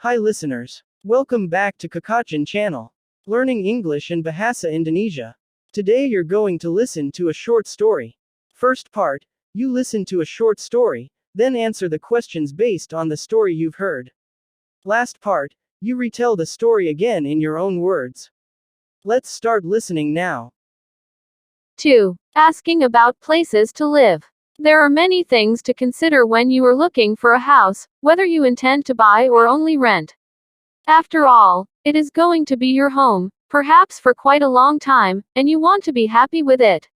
Hi listeners. Welcome back to Percakapan channel. Learning English and Bahasa Indonesia. Today you're going to listen to a short story. First part, you listen to a short story, then answer the questions based on the story you've heard. Last part, you retell the story again in your own words. Let's start listening now. 2. Asking about places to live. There are many things to consider when you are looking for a house, whether you intend to buy or only rent. After all, it is going to be your home, perhaps for quite a long time, and you want to be happy with it.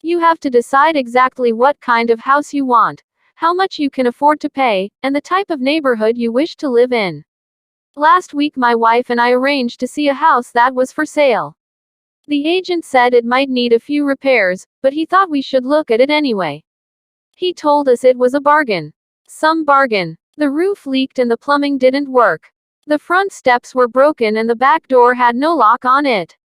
You have to decide exactly what kind of house you want, how much you can afford to pay, and the type of neighborhood you wish to live in. Last week my wife and I arranged to see a house that was for sale. The agent said it might need a few repairs, but he thought we should look at it anyway. He told us it was a bargain. Some bargain. The roof leaked and the plumbing didn't work. The front steps were broken and the back door had no lock on it.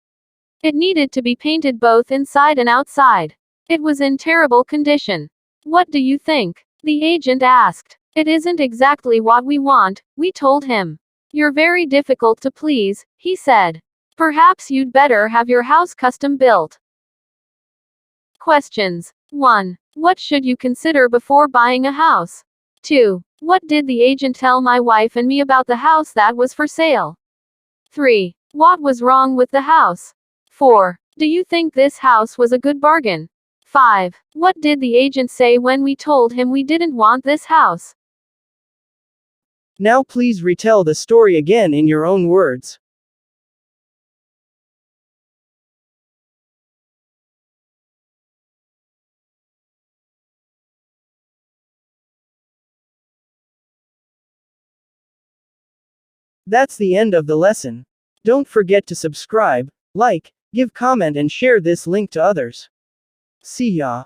It needed to be painted both inside and outside. It was in terrible condition. What do you think? The agent asked. It isn't exactly what we want, we told him. You're very difficult to please, he said. Perhaps you'd better have your house custom built. Questions. 1. What should you consider before buying a house? 2. What did the agent tell my wife and me about the house that was for sale? 3. What was wrong with the house? 4. Do you think this house was a good bargain? 5. What did the agent say when we told him we didn't want this house? Now please retell the story again in your own words. That's the end of the lesson. Don't forget to subscribe, like, give comment and share this link to others. See ya.